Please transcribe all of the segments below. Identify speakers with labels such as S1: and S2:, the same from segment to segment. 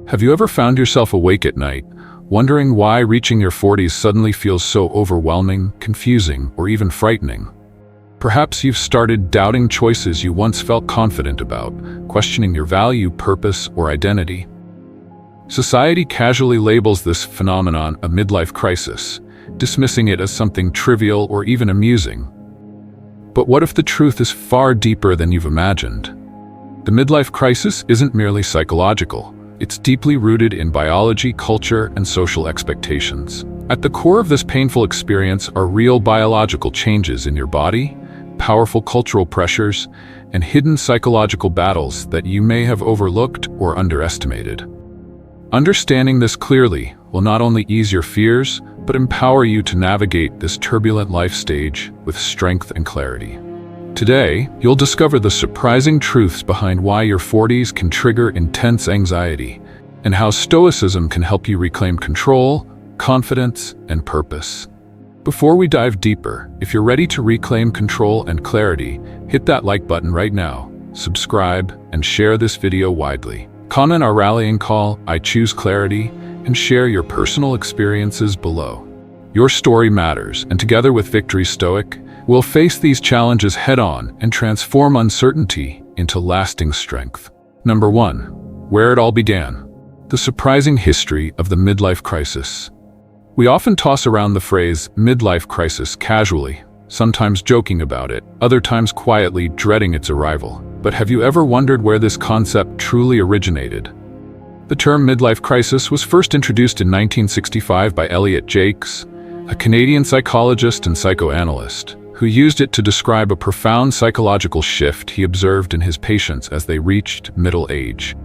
S1: Have you ever found yourself awake at night, wondering why reaching your 40s suddenly feels so overwhelming, confusing, or even frightening? Perhaps you've started doubting choices you once felt confident about, questioning your value, purpose, or identity. Society casually labels this phenomenon a midlife crisis, dismissing it as something trivial or even amusing. But what if the truth is far deeper than you've imagined? The midlife crisis isn't merely psychological. It's deeply rooted in biology, culture, and social expectations. At the core of this painful experience are real biological changes in your body, powerful cultural pressures, and hidden psychological battles that you may have overlooked or underestimated. Understanding this clearly will not only ease your fears, but empower you to navigate this turbulent life stage with strength and clarity. Today, you'll discover the surprising truths behind why your 40s can trigger intense anxiety, and how Stoicism can help you reclaim control, confidence, and purpose. Before we dive deeper, if you're ready to reclaim control and clarity, hit that like button right now, subscribe, and share this video widely. Comment our rallying call, "I choose clarity," and share your personal experiences below. Your story matters, and together with Victory Stoic, we'll face these challenges head-on and transform uncertainty into lasting strength. Number 1. Where it all began. The surprising history of the midlife crisis. We often toss around the phrase midlife crisis casually, sometimes joking about it, other times quietly dreading its arrival. But have you ever wondered where this concept truly originated? The term midlife crisis was first introduced in 1965 by Elliot Jakes, a Canadian psychologist and psychoanalyst, who used it to describe a profound psychological shift he observed in his patients as they reached middle age.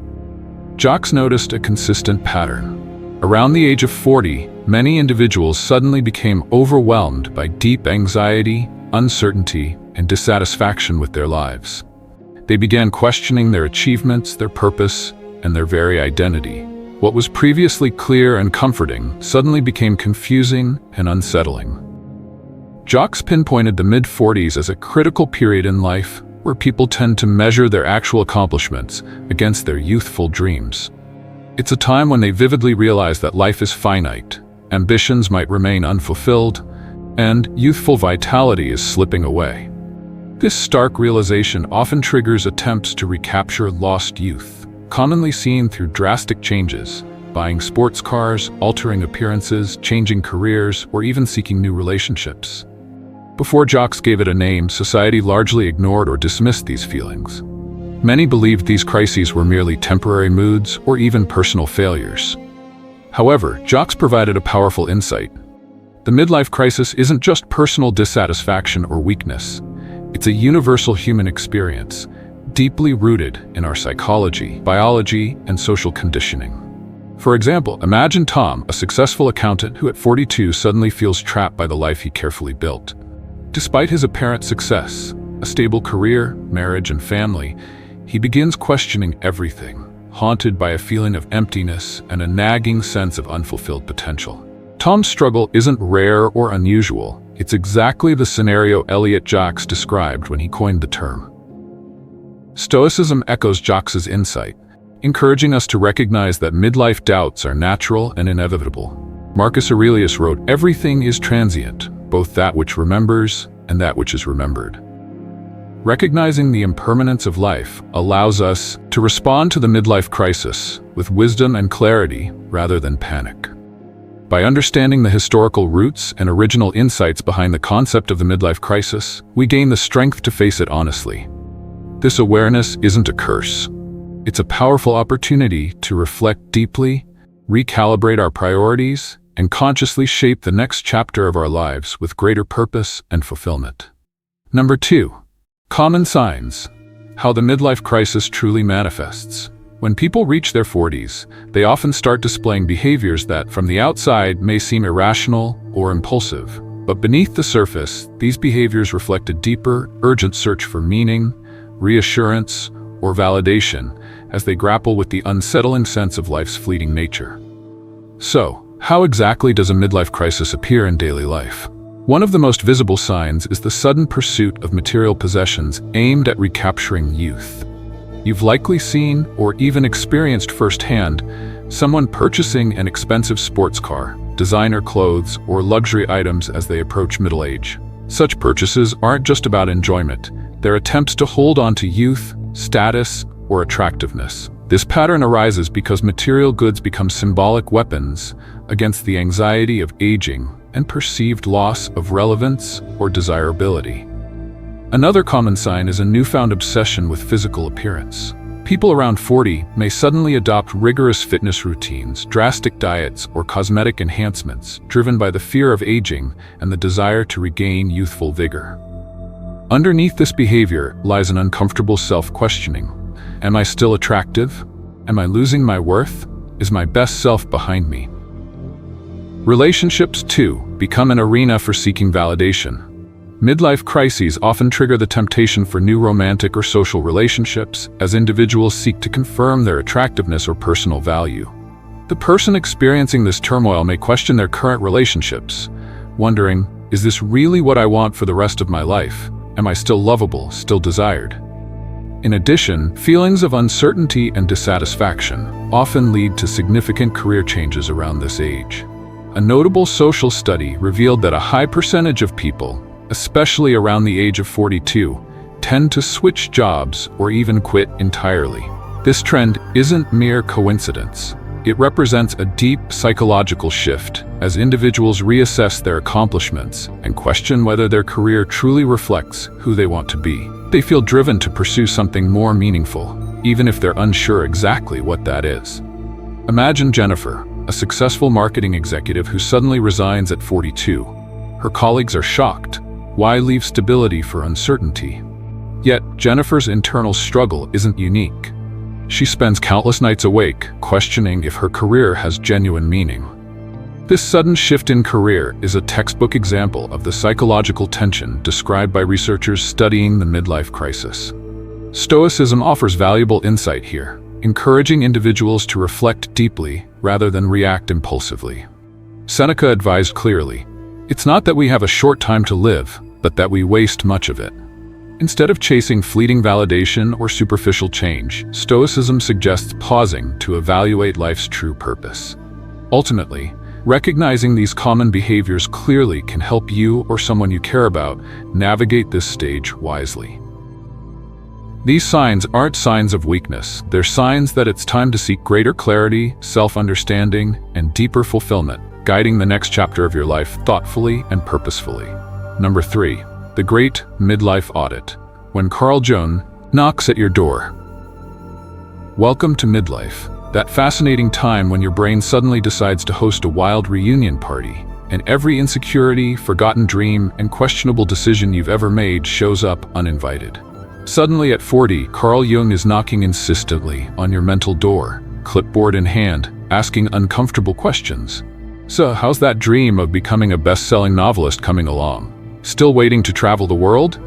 S1: Jakes noticed a consistent pattern. Around the age of 40, many individuals suddenly became overwhelmed by deep anxiety, uncertainty, and dissatisfaction with their lives. They began questioning their achievements, their purpose, and their very identity. What was previously clear and comforting suddenly became confusing and unsettling. Jakes pinpointed the mid-40s as a critical period in life where people tend to measure their actual accomplishments against their youthful dreams. It's a time when they vividly realize that life is finite, ambitions might remain unfulfilled, and youthful vitality is slipping away. This stark realization often triggers attempts to recapture lost youth, commonly seen through drastic changes, buying sports cars, altering appearances, changing careers, or even seeking new relationships. Before Jakes gave it a name, society largely ignored or dismissed these feelings. Many believed these crises were merely temporary moods or even personal failures. However, Jakes provided a powerful insight. The midlife crisis isn't just personal dissatisfaction or weakness. It's a universal human experience, deeply rooted in our psychology, biology, and social conditioning. For example, imagine Tom, a successful accountant who at 42 suddenly feels trapped by the life he carefully built. Despite his apparent success, a stable career, marriage, and family, he begins questioning everything, haunted by a feeling of emptiness and a nagging sense of unfulfilled potential. Tom's struggle isn't rare or unusual. It's exactly the scenario Elliot Jakes described when he coined the term. Stoicism echoes Jakes' insight, encouraging us to recognize that midlife doubts are natural and inevitable. Marcus Aurelius wrote, "Everything is transient, both that which remembers and that which is remembered." Recognizing the impermanence of life allows us to respond to the midlife crisis with wisdom and clarity rather than panic. By understanding the historical roots and original insights behind the concept of the midlife crisis, we gain the strength to face it honestly. This awareness isn't a curse. It's a powerful opportunity to reflect deeply, recalibrate our priorities, and consciously shape the next chapter of our lives with greater purpose and fulfillment. Number 2. Common signs. How the midlife crisis truly manifests. When people reach their 40s, they often start displaying behaviors that, from the outside, may seem irrational or impulsive. But beneath the surface, these behaviors reflect a deeper, urgent search for meaning, reassurance, or validation as they grapple with the unsettling sense of life's fleeting nature. So, how exactly does a midlife crisis appear in daily life? One of the most visible signs is the sudden pursuit of material possessions aimed at recapturing youth. You've likely seen or even experienced firsthand Someone purchasing an expensive sports car, designer clothes, or luxury items as they approach middle age. Such purchases aren't just about enjoyment. They're attempts to hold on to youth, status, or attractiveness. This pattern arises because material goods become symbolic weapons against the anxiety of aging and perceived loss of relevance or desirability. Another common sign is a newfound obsession with physical appearance. People around 40 may suddenly adopt rigorous fitness routines, drastic diets, or cosmetic enhancements, driven by the fear of aging and the desire to regain youthful vigor. Underneath this behavior lies an uncomfortable self-questioning. Am I still attractive? Am I losing my worth? Is my best self behind me? Relationships, too, become an arena for seeking validation. Midlife crises often trigger the temptation for new romantic or social relationships as individuals seek to confirm their attractiveness or personal value. The person experiencing this turmoil may question their current relationships, wondering, is this really what I want for the rest of my life? Am I still lovable, still desired? In addition, feelings of uncertainty and dissatisfaction often lead to significant career changes around this age. A notable social study revealed that a high percentage of people, especially around the age of 42, tend to switch jobs or even quit entirely. This trend isn't mere coincidence. It represents a deep psychological shift as individuals reassess their accomplishments and question whether their career truly reflects who they want to be. They feel driven to pursue something more meaningful, even if they're unsure exactly what that is. Imagine Jennifer, a successful marketing executive who suddenly resigns at 42. Her colleagues are shocked. Why leave stability for uncertainty? Yet, Jennifer's internal struggle isn't unique. She spends countless nights awake, questioning if her career has genuine meaning. This sudden shift in career is a textbook example of the psychological tension described by researchers studying the midlife crisis. Stoicism offers valuable insight here, encouraging individuals to reflect deeply rather than react impulsively. Seneca advised clearly, "It's not that we have a short time to live, but that we waste much of it." Instead of chasing fleeting validation or superficial change, Stoicism suggests pausing to evaluate life's true purpose. Ultimately, recognizing these common behaviors clearly can help you or someone you care about navigate this stage wisely. These signs aren't signs of weakness. They're signs that it's time to seek greater clarity, self-understanding, and deeper fulfillment, guiding the next chapter of your life thoughtfully and purposefully. Number 3. The Great Midlife Audit. When Carl Jung knocks at your door. Welcome to midlife, that fascinating time when your brain suddenly decides to host a wild reunion party, and every insecurity, forgotten dream, and questionable decision you've ever made shows up uninvited. Suddenly at 40, Carl Jung is knocking insistently on your mental door, clipboard in hand, asking uncomfortable questions. So, how's that dream of becoming a best-selling novelist coming along? Still waiting to travel the world?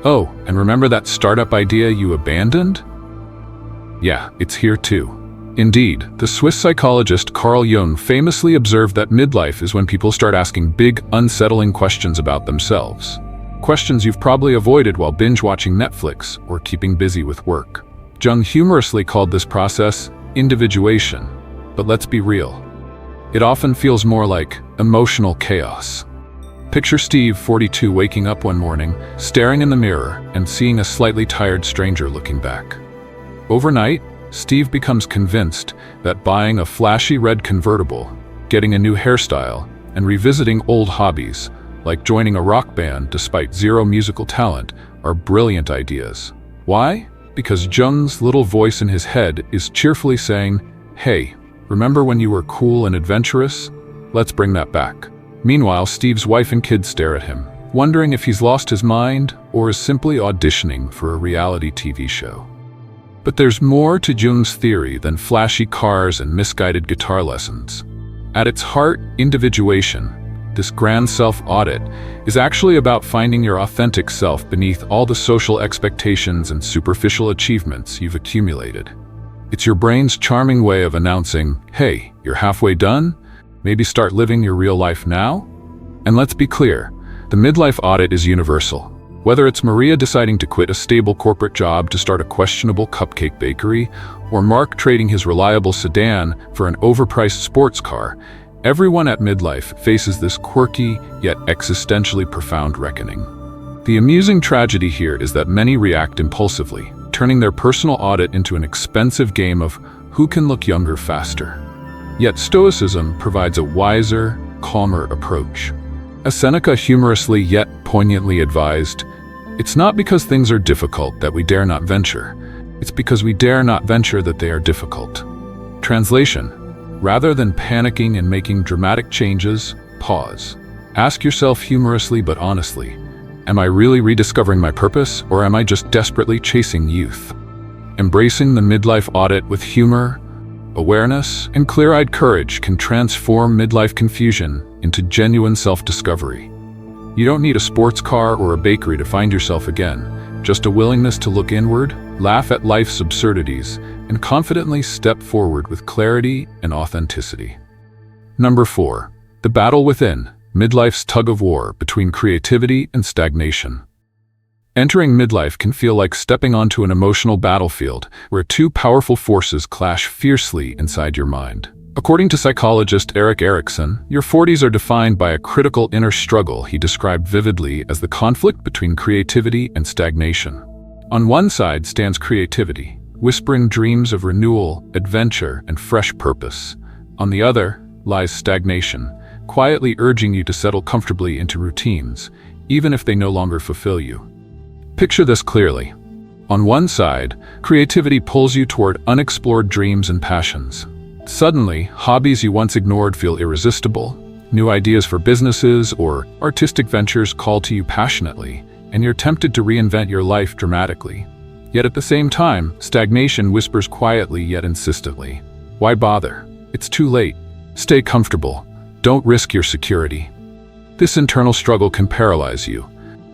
S1: Oh, and remember that startup idea you abandoned? Yeah, it's here too. Indeed, the Swiss psychologist Carl Jung famously observed that midlife is when people start asking big, unsettling questions about themselves. Questions you've probably avoided while binge-watching Netflix or keeping busy with work. Jung humorously called this process individuation, but let's be real. It often feels more like emotional chaos. Picture Steve, 42, waking up one morning, staring in the mirror and seeing a slightly tired stranger looking back. Overnight, Steve becomes convinced that buying a flashy red convertible, getting a new hairstyle, and revisiting old hobbies, like joining a rock band despite zero musical talent, are brilliant ideas. Why? Because Jung's little voice in his head is cheerfully saying, "Hey, remember when you were cool and adventurous? Let's bring that back." Meanwhile, Steve's wife and kids stare at him, wondering if he's lost his mind or is simply auditioning for a reality TV show. But there's more to Jung's theory than flashy cars and misguided guitar lessons. At its heart, individuation, this grand self-audit, is actually about finding your authentic self beneath all the social expectations and superficial achievements you've accumulated. It's your brain's charming way of announcing, "Hey, you're halfway done? Maybe start living your real life now?" And let's be clear, the midlife audit is universal. Whether it's Maria deciding to quit a stable corporate job to start a questionable cupcake bakery, or Mark trading his reliable sedan for an overpriced sports car, everyone at midlife faces this quirky yet existentially profound reckoning. The amusing tragedy here is that many react impulsively, turning their personal audit into an expensive game of who can look younger faster. Yet Stoicism provides a wiser, calmer approach. As Seneca humorously yet poignantly advised, "It's not because things are difficult that we dare not venture. It's because we dare not venture that they are difficult." Translation: rather than panicking and making dramatic changes, pause. Ask yourself humorously but honestly, am I really rediscovering my purpose, or am I just desperately chasing youth? Embracing the midlife audit with humor, awareness, and clear-eyed courage can transform midlife confusion into genuine self-discovery. You don't need a sports car or a bakery to find yourself again, just a willingness to look inward, laugh at life's absurdities, and confidently step forward with clarity and authenticity. Number 4. The battle within, midlife's tug-of-war between creativity and stagnation. Entering midlife can feel like stepping onto an emotional battlefield where two powerful forces clash fiercely inside your mind. According to psychologist Erik Erikson, your 40s are defined by a critical inner struggle he described vividly as the conflict between creativity and stagnation. On one side stands creativity, whispering dreams of renewal, adventure, and fresh purpose. On the other lies stagnation, quietly urging you to settle comfortably into routines, even if they no longer fulfill you. Picture this clearly. On one side, creativity pulls you toward unexplored dreams and passions. Suddenly, hobbies you once ignored feel irresistible, new ideas for businesses or artistic ventures call to you passionately, and you're tempted to reinvent your life dramatically. Yet at the same time, stagnation whispers quietly yet insistently. Why bother? It's too late. Stay comfortable. Don't risk your security. This internal struggle can paralyze you,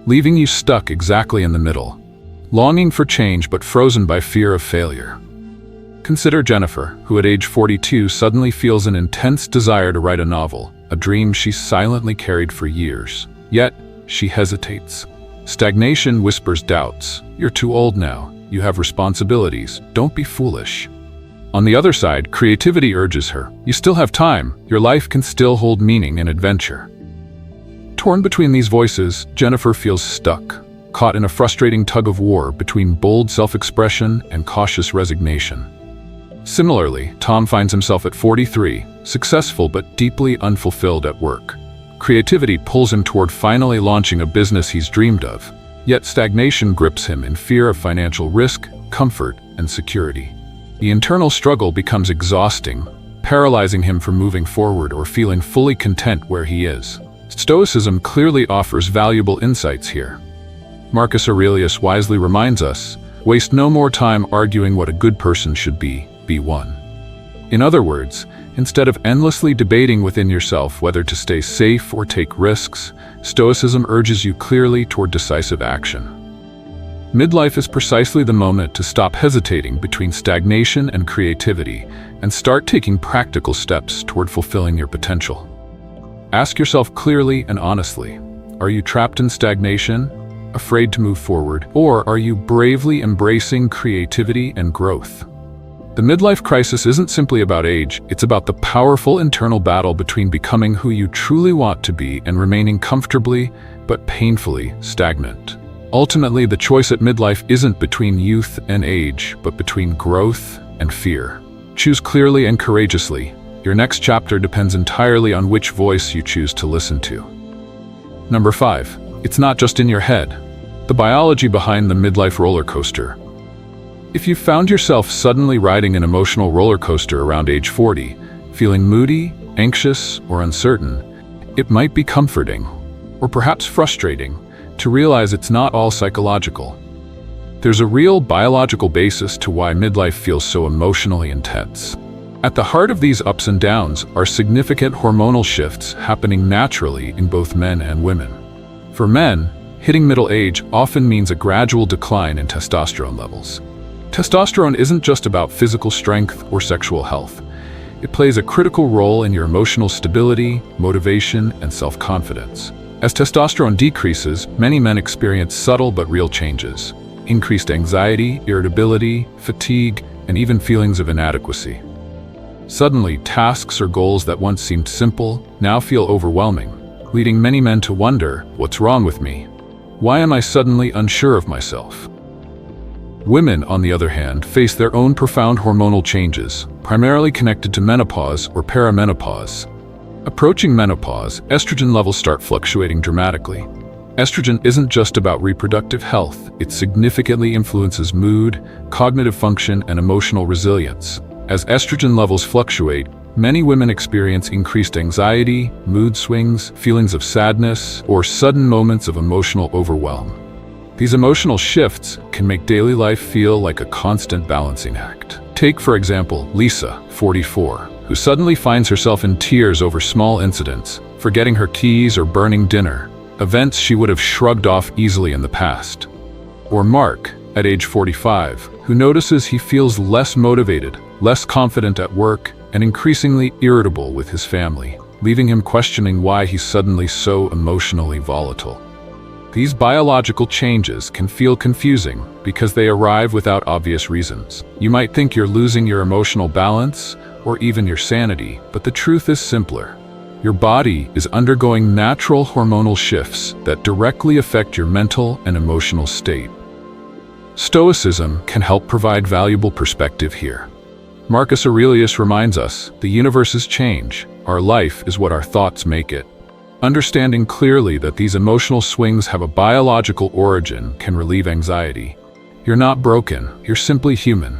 S1: leaving you stuck exactly in the middle, longing for change but frozen by fear of failure. Consider Jennifer, who at age 42 suddenly feels an intense desire to write a novel, a dream she silently carried for years. Yet, she hesitates. Stagnation whispers doubts. You're too old now. You have responsibilities. Don't be foolish. On the other side, creativity urges her. You still have time. Your life can still hold meaning and adventure. Torn between these voices, Jennifer feels stuck, caught in a frustrating tug-of-war between bold self-expression and cautious resignation. Similarly, Tom finds himself at 43, successful but deeply unfulfilled at work. Creativity pulls him toward finally launching a business he's dreamed of, yet stagnation grips him in fear of financial risk, comfort, and security. The internal struggle becomes exhausting, paralyzing him from moving forward or feeling fully content where he is. Stoicism clearly offers valuable insights here. Marcus Aurelius wisely reminds us, waste no more time arguing what a good person should be one. In other words, instead of endlessly debating within yourself whether to stay safe or take risks, Stoicism urges you clearly toward decisive action. Midlife is precisely the moment to stop hesitating between stagnation and creativity and start taking practical steps toward fulfilling your potential. Ask yourself clearly and honestly, are you trapped in stagnation, afraid to move forward, or are you bravely embracing creativity and growth? The midlife crisis isn't simply about age, it's about the powerful internal battle between becoming who you truly want to be and remaining comfortably, but painfully, stagnant. Ultimately, the choice at midlife isn't between youth and age, but between growth and fear. Choose clearly and courageously. Your next chapter depends entirely on which voice you choose to listen to. Number 5. It's not just in your head. The biology behind the midlife roller coaster. If you found yourself suddenly riding an emotional roller coaster around age 40, feeling moody, anxious, or uncertain, it might be comforting, or perhaps frustrating, to realize it's not all psychological. There's a real biological basis to why midlife feels so emotionally intense. At the heart of these ups and downs are significant hormonal shifts happening naturally in both men and women. For men, hitting middle age often means a gradual decline in testosterone levels. Testosterone isn't just about physical strength or sexual health. It plays a critical role in your emotional stability, motivation, and self-confidence. As testosterone decreases, many men experience subtle but real changes: increased anxiety, irritability, fatigue, and even feelings of inadequacy. Suddenly, tasks or goals that once seemed simple now feel overwhelming, leading many men to wonder, what's wrong with me? Why am I suddenly unsure of myself? Women, on the other hand, face their own profound hormonal changes, primarily connected to menopause or perimenopause. Approaching menopause, estrogen levels start fluctuating dramatically. Estrogen isn't just about reproductive health, it significantly influences mood, cognitive function, and emotional resilience. As estrogen levels fluctuate, many women experience increased anxiety, mood swings, feelings of sadness, or sudden moments of emotional overwhelm. These emotional shifts can make daily life feel like a constant balancing act. Take, for example, Lisa, 44, who suddenly finds herself in tears over small incidents, forgetting her keys or burning dinner, events she would have shrugged off easily in the past. Or Mark, at age 45, who notices he feels less motivated, less confident at work, and increasingly irritable with his family, leaving him questioning why he's suddenly so emotionally volatile. These biological changes can feel confusing because they arrive without obvious reasons. You might think you're losing your emotional balance or even your sanity, but the truth is simpler. Your body is undergoing natural hormonal shifts that directly affect your mental and emotional state. Stoicism can help provide valuable perspective here. Marcus Aurelius reminds us, the universe's change, our life is what our thoughts make it. Understanding clearly that these emotional swings have a biological origin can relieve anxiety. You're not broken, you're simply human.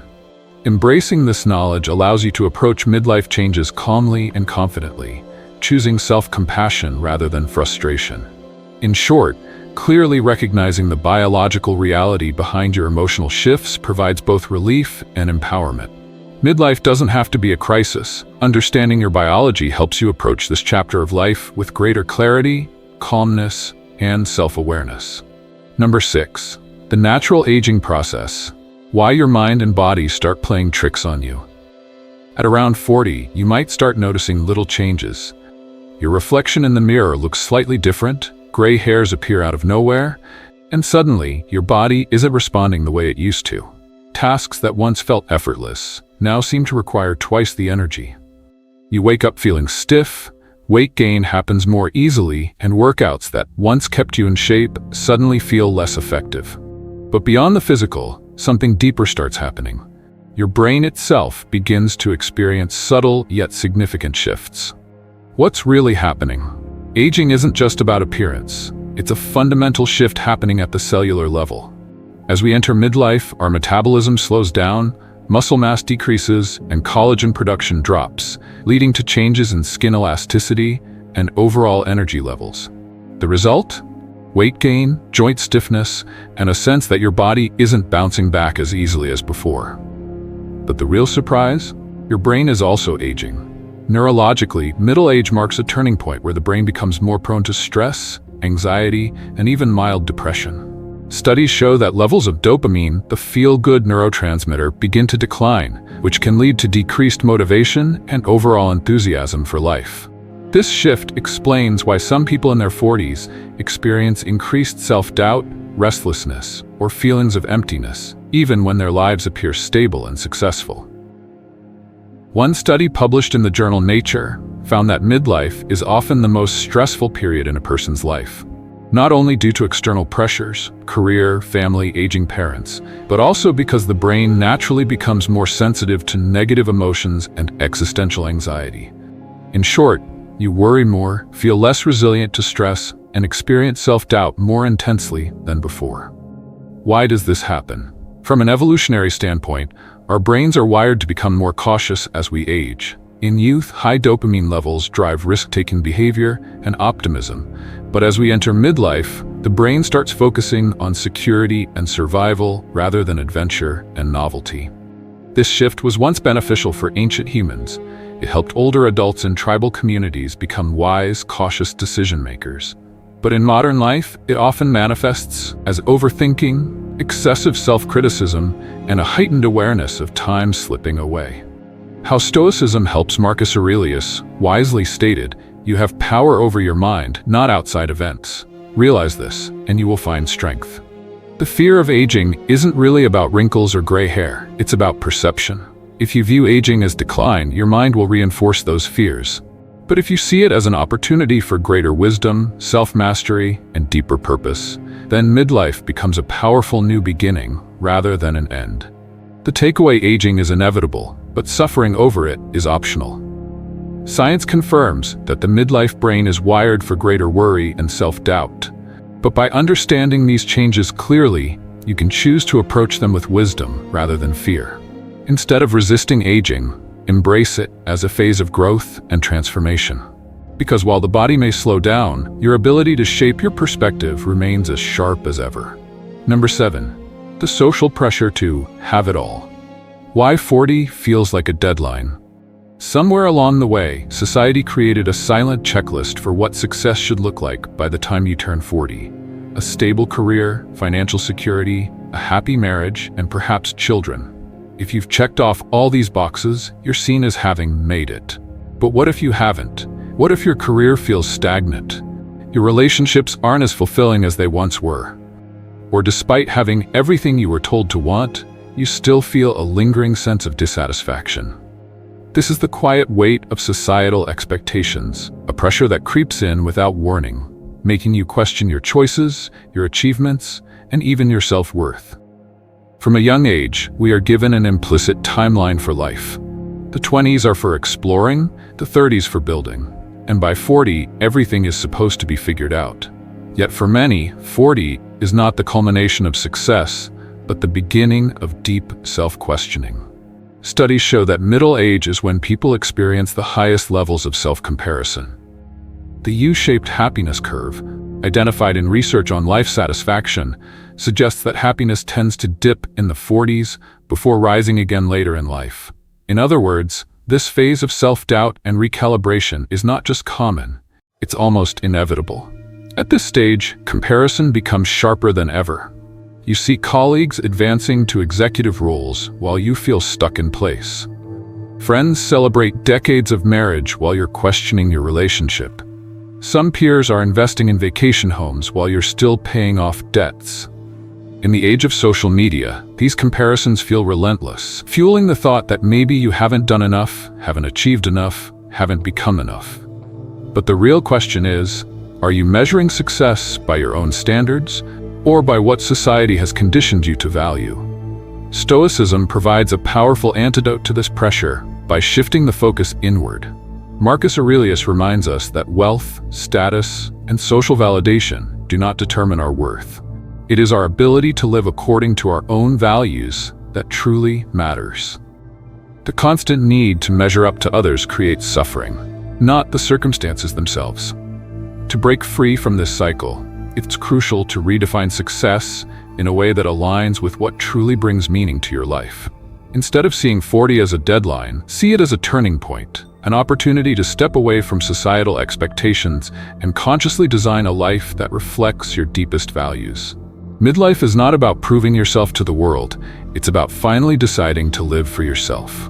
S1: Embracing this knowledge allows you to approach midlife changes calmly and confidently, choosing self-compassion rather than frustration. In short, clearly recognizing the biological reality behind your emotional shifts provides both relief and empowerment. Midlife doesn't have to be a crisis. Understanding your biology helps you approach this chapter of life with greater clarity, calmness, and self-awareness. Number 6. The natural aging process. Why your mind and body start playing tricks on you. At around 40, you might start noticing little changes. Your reflection in the mirror looks slightly different, gray hairs appear out of nowhere, and suddenly, your body isn't responding the way it used to. Tasks that once felt effortless now seem to require twice the energy. You wake up feeling stiff, weight gain happens more easily, and workouts that once kept you in shape suddenly feel less effective. But beyond the physical, something deeper starts happening. Your brain itself begins to experience subtle yet significant shifts. What's really happening? Aging isn't just about appearance. It's a fundamental shift happening at the cellular level. As we enter midlife, our metabolism slows down, muscle mass decreases, and collagen production drops, leading to changes in skin elasticity and overall energy levels. The result? Weight gain, joint stiffness, and a sense that your body isn't bouncing back as easily as before. But the real surprise? Your brain is also aging. Neurologically, middle age marks a turning point where the brain becomes more prone to stress, anxiety, and even mild depression. Studies show that levels of dopamine, the feel-good neurotransmitter, begin to decline, which can lead to decreased motivation and overall enthusiasm for life. This shift explains why some people in their 40s experience increased self-doubt, restlessness, or feelings of emptiness, even when their lives appear stable and successful. One study published in the journal Nature found that midlife is often the most stressful period in a person's life. Not only due to external pressures, career, family, aging parents, but also because the brain naturally becomes more sensitive to negative emotions and existential anxiety. In short, you worry more, feel less resilient to stress, and experience self-doubt more intensely than before. Why does this happen? From an evolutionary standpoint, our brains are wired to become more cautious as we age. In youth, high dopamine levels drive risk-taking behavior and optimism, but as we enter midlife, the brain starts focusing on security and survival rather than adventure and novelty. This shift was once beneficial for ancient humans. It helped older adults in tribal communities become wise, cautious decision-makers. But in modern life, it often manifests as overthinking, excessive self-criticism, and a heightened awareness of time slipping away. How Stoicism helps Marcus Aurelius wisely stated, You have power over your mind, not outside events. Realize this, and you will find strength. The fear of aging isn't really about wrinkles or gray hair, it's about perception. If you view aging as decline, your mind will reinforce those fears. But if you see it as an opportunity for greater wisdom, self-mastery, and deeper purpose, then midlife becomes a powerful new beginning rather than an end. The takeaway: aging is inevitable, but suffering over it is optional. Science confirms that the midlife brain is wired for greater worry and self-doubt. But by understanding these changes clearly, you can choose to approach them with wisdom rather than fear. Instead of resisting aging, embrace it as a phase of growth and transformation. Because while the body may slow down, your ability to shape your perspective remains as sharp as ever. Number 7. The social pressure to have it all. Why 40 feels like a deadline. Somewhere along the way, society created a silent checklist for what success should look like by the time you turn 40. A stable career, financial security, a happy marriage, and perhaps children. If you've checked off all these boxes, you're seen as having made it. But what if you haven't? What if your career feels stagnant? Your relationships aren't as fulfilling as they once were? Or despite having everything you were told to want, you still feel a lingering sense of dissatisfaction? This is the quiet weight of societal expectations, a pressure that creeps in without warning, making you question your choices, your achievements, and even your self-worth. From a young age, we are given an implicit timeline for life. The 20s are for exploring, the 30s for building, and by 40, everything is supposed to be figured out. Yet for many, 40 is not the culmination of success, but the beginning of deep self-questioning. Studies show that middle age is when people experience the highest levels of self-comparison. The U-shaped happiness curve, identified in research on life satisfaction, suggests that happiness tends to dip in the 40s before rising again later in life. In other words, this phase of self-doubt and recalibration is not just common, it's almost inevitable. At this stage, comparison becomes sharper than ever. You see colleagues advancing to executive roles while you feel stuck in place. Friends celebrate decades of marriage while you're questioning your relationship. Some peers are investing in vacation homes while you're still paying off debts. In the age of social media, these comparisons feel relentless, fueling the thought that maybe you haven't done enough, haven't achieved enough, haven't become enough. But the real question is, are you measuring success by your own standards, or by what society has conditioned you to value? Stoicism provides a powerful antidote to this pressure by shifting the focus inward. Marcus Aurelius reminds us that wealth, status, and social validation do not determine our worth. It is our ability to live according to our own values that truly matters. The constant need to measure up to others creates suffering, not the circumstances themselves. To break free from this cycle, it's crucial to redefine success in a way that aligns with what truly brings meaning to your life. Instead of seeing 40 as a deadline, see it as a turning point, an opportunity to step away from societal expectations and consciously design a life that reflects your deepest values. Midlife is not about proving yourself to the world, it's about finally deciding to live for yourself.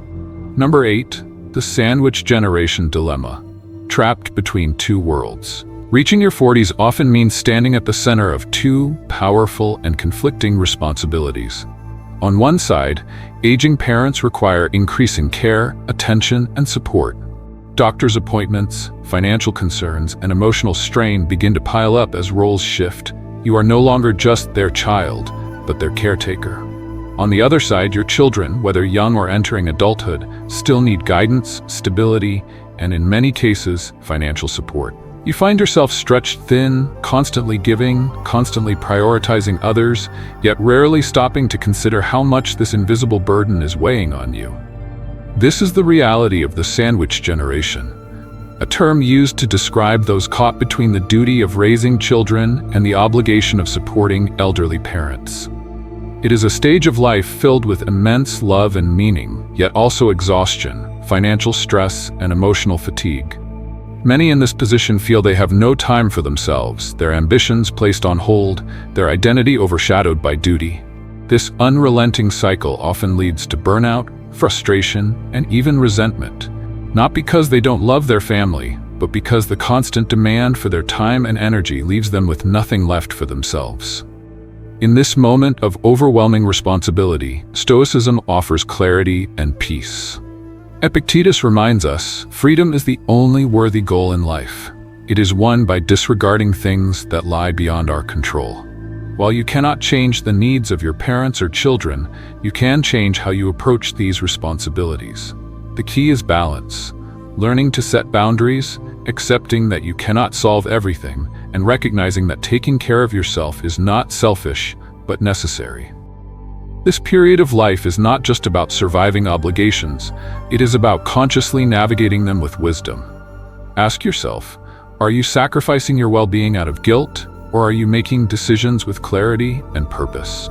S1: Number 8. The sandwich generation dilemma. Trapped between two worlds. Reaching your 40s often means standing at the center of two powerful and conflicting responsibilities. On one side, aging parents require increasing care, attention, and support. Doctor's appointments, financial concerns, and emotional strain begin to pile up as roles shift. You are no longer just their child, but their caretaker. On the other side, your children, whether young or entering adulthood, still need guidance, stability, and in many cases, financial support. You find yourself stretched thin, constantly giving, constantly prioritizing others, yet rarely stopping to consider how much this invisible burden is weighing on you. This is the reality of the sandwich generation, a term used to describe those caught between the duty of raising children and the obligation of supporting elderly parents. It is a stage of life filled with immense love and meaning, yet also exhaustion, financial stress, and emotional fatigue. Many in this position feel they have no time for themselves, their ambitions placed on hold, their identity overshadowed by duty. This unrelenting cycle often leads to burnout, frustration, and even resentment, not because they don't love their family, but because the constant demand for their time and energy leaves them with nothing left for themselves. In this moment of overwhelming responsibility, Stoicism offers clarity and peace. Epictetus reminds us, freedom is the only worthy goal in life. It is won by disregarding things that lie beyond our control. While you cannot change the needs of your parents or children, you can change how you approach these responsibilities. The key is balance, learning to set boundaries, accepting that you cannot solve everything, and recognizing that taking care of yourself is not selfish, but necessary. This period of life is not just about surviving obligations, it is about consciously navigating them with wisdom. Ask yourself, are you sacrificing your well-being out of guilt, or are you making decisions with clarity and purpose?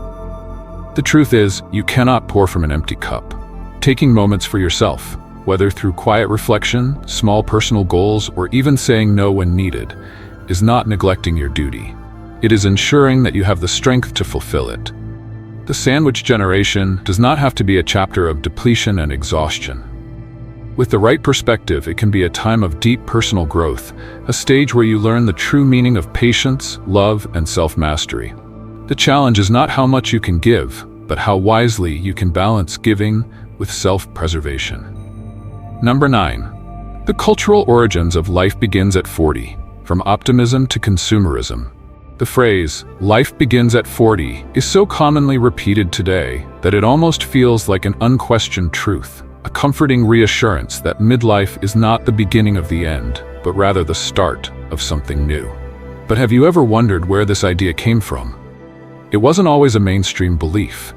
S1: The truth is, you cannot pour from an empty cup. Taking moments for yourself, whether through quiet reflection, small personal goals, or even saying no when needed, is not neglecting your duty. It is ensuring that you have the strength to fulfill it. The sandwich generation does not have to be a chapter of depletion and exhaustion. With the right perspective, it can be a time of deep personal growth, a stage where you learn the true meaning of patience, love, and self-mastery. The challenge is not how much you can give, but how wisely you can balance giving with self-preservation. Number 9. The cultural origins of life begins at 40, from optimism to consumerism. The phrase, "life begins at 40, is so commonly repeated today that it almost feels like an unquestioned truth, a comforting reassurance that midlife is not the beginning of the end, but rather the start of something new. But have you ever wondered where this idea came from? It wasn't always a mainstream belief.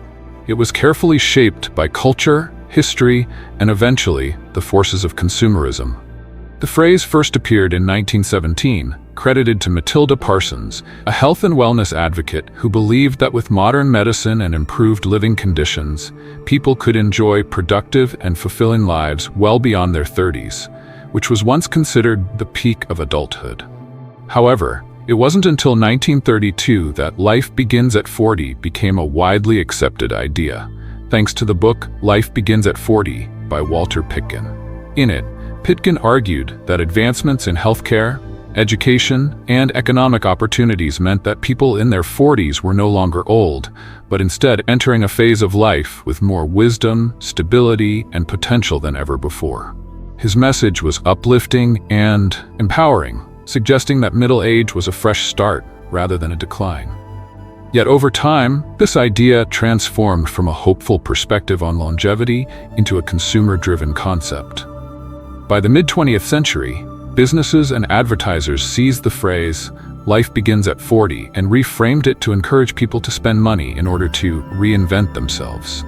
S1: It was carefully shaped by culture, history, and eventually the forces of consumerism. The phrase first appeared in 1917, credited to Matilda Parsons, a health and wellness advocate who believed that with modern medicine and improved living conditions, people could enjoy productive and fulfilling lives well beyond their 30s, which was once considered the peak of adulthood. However, it wasn't until 1932 that life begins at 40 became a widely accepted idea, thanks to the book Life Begins at 40 by Walter Pitkin. In it, Pitkin argued that advancements in healthcare, education, and economic opportunities meant that people in their 40s were no longer old, but instead entering a phase of life with more wisdom, stability, and potential than ever before. His message was uplifting and empowering, suggesting that middle age was a fresh start rather than a decline. Yet over time, this idea transformed from a hopeful perspective on longevity into a consumer-driven concept. By the mid-20th century, businesses and advertisers seized the phrase, "life begins at 40, and reframed it to encourage people to spend money in order to reinvent themselves.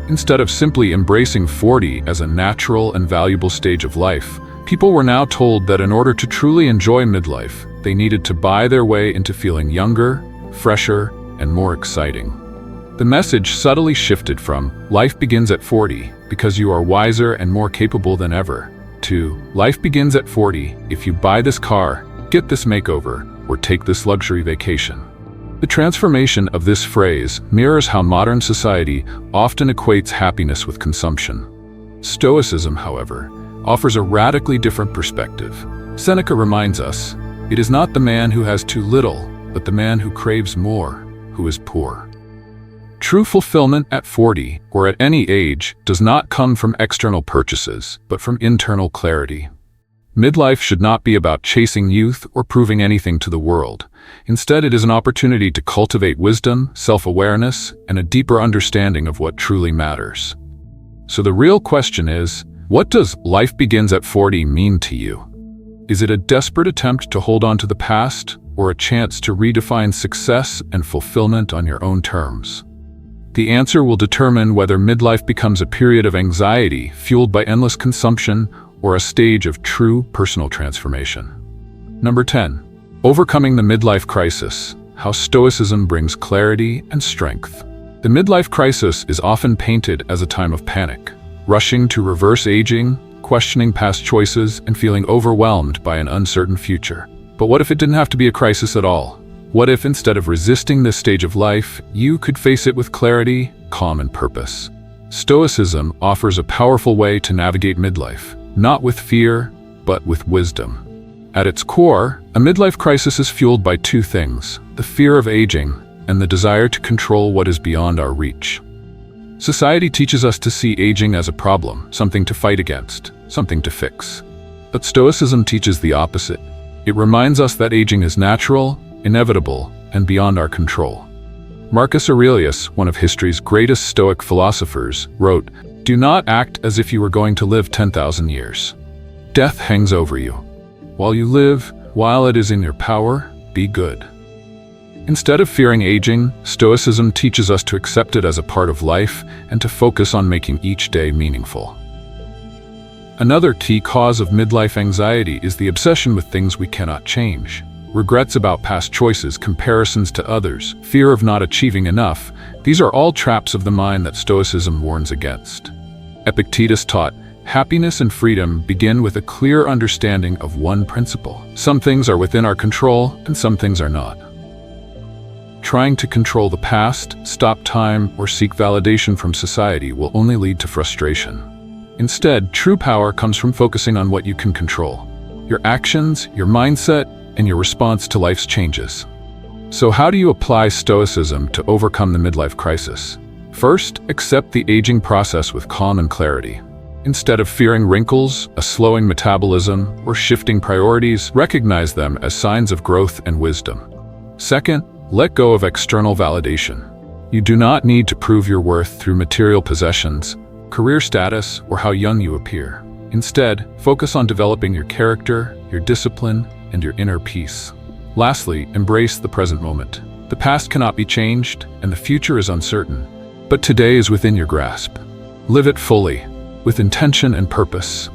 S1: Instead of simply embracing 40 as a natural and valuable stage of life, people were now told that in order to truly enjoy midlife, they needed to buy their way into feeling younger, fresher, and more exciting. The message subtly shifted from, "life begins at 40 because you are wiser and more capable than ever," to, "life begins at 40 if you buy this car, get this makeover, or take this luxury vacation." The transformation of this phrase mirrors how modern society often equates happiness with consumption. Stoicism, however, offers a radically different perspective. Seneca reminds us, "It is not the man who has too little, but the man who craves more, who is poor." True fulfillment at 40, or at any age, does not come from external purchases, but from internal clarity. Midlife should not be about chasing youth or proving anything to the world. Instead, it is an opportunity to cultivate wisdom, self-awareness, and a deeper understanding of what truly matters. So the real question is, what does life begins at 40 mean to you? Is it a desperate attempt to hold on to the past, or a chance to redefine success and fulfillment on your own terms? The answer will determine whether midlife becomes a period of anxiety fueled by endless consumption or a stage of true personal transformation. Number 10. Overcoming the midlife crisis: how Stoicism brings clarity and strength. The midlife crisis is often painted as a time of panic, rushing to reverse aging, questioning past choices, and feeling overwhelmed by an uncertain future. But what if it didn't have to be a crisis at all? What if, instead of resisting this stage of life, you could face it with clarity, calm, and purpose? Stoicism offers a powerful way to navigate midlife, not with fear, but with wisdom. At its core, a midlife crisis is fueled by two things: the fear of aging and the desire to control what is beyond our reach. Society teaches us to see aging as a problem, something to fight against, something to fix. But Stoicism teaches the opposite. It reminds us that aging is natural, inevitable, and beyond our control. Marcus Aurelius, one of history's greatest Stoic philosophers, wrote, "Do not act as if you were going to live 10,000 years. Death hangs over you. While you live, while it is in your power, be good." Instead of fearing aging, Stoicism teaches us to accept it as a part of life and to focus on making each day meaningful. Another key cause of midlife anxiety is the obsession with things we cannot change. Regrets about past choices, comparisons to others, fear of not achieving enough, these are all traps of the mind that Stoicism warns against. Epictetus taught, "Happiness and freedom begin with a clear understanding of one principle. Some things are within our control and some things are not." Trying to control the past, stop time, or seek validation from society will only lead to frustration. Instead, true power comes from focusing on what you can control: your actions, your mindset, and your response to life's changes. So how do you apply Stoicism to overcome the midlife crisis? First, accept the aging process with calm and clarity. Instead of fearing wrinkles, a slowing metabolism, or shifting priorities, recognize them as signs of growth and wisdom. Second, let go of external validation. You do not need to prove your worth through material possessions, career status, or how young you appear. Instead, focus on developing your character, your discipline, and your inner peace. Lastly, embrace the present moment. The past cannot be changed, and the future is uncertain, but today is within your grasp. Live it fully, with intention and purpose.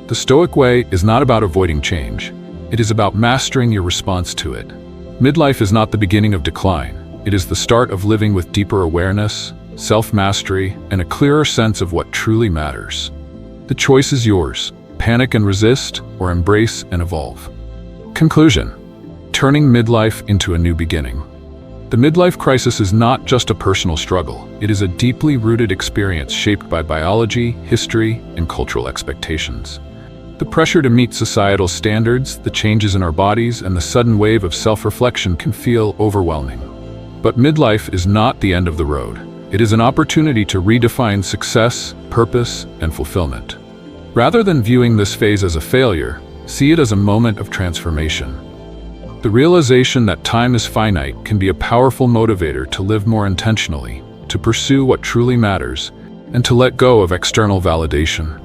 S1: The Stoic way is not about avoiding change. It is about mastering your response to it. Midlife is not the beginning of decline. It is the start of living with deeper awareness, self-mastery, and a clearer sense of what truly matters. The choice is yours: panic and resist, or embrace and evolve. Conclusion: turning midlife into a new beginning. The midlife crisis is not just a personal struggle. It is a deeply rooted experience shaped by biology, history, and cultural expectations. The pressure to meet societal standards, the changes in our bodies, and the sudden wave of self-reflection can feel overwhelming. But midlife is not the end of the road. It is an opportunity to redefine success, purpose, and fulfillment. Rather than viewing this phase as a failure, see it as a moment of transformation. The realization that time is finite can be a powerful motivator to live more intentionally, to pursue what truly matters, and to let go of external validation.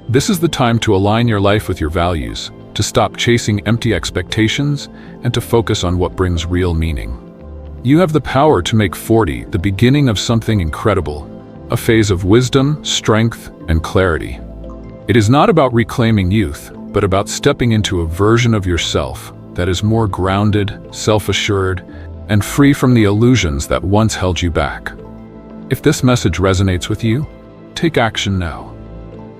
S1: This is the time to align your life with your values, to stop chasing empty expectations, and to focus on what brings real meaning. You have the power to make 40 the beginning of something incredible, a phase of wisdom, strength, and clarity. It is not about reclaiming youth, but about stepping into a version of yourself that is more grounded, self-assured, and free from the illusions that once held you back. If this message resonates with you, take action now.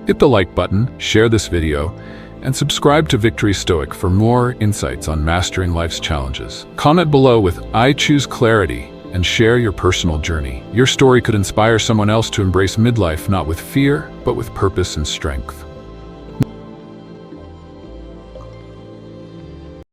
S1: Hit the like button, share this video, and subscribe to Victory Stoic for more insights on mastering life's challenges. Comment below with "I choose clarity" and share your personal journey. Your story could inspire someone else to embrace midlife not with fear, but with purpose and strength.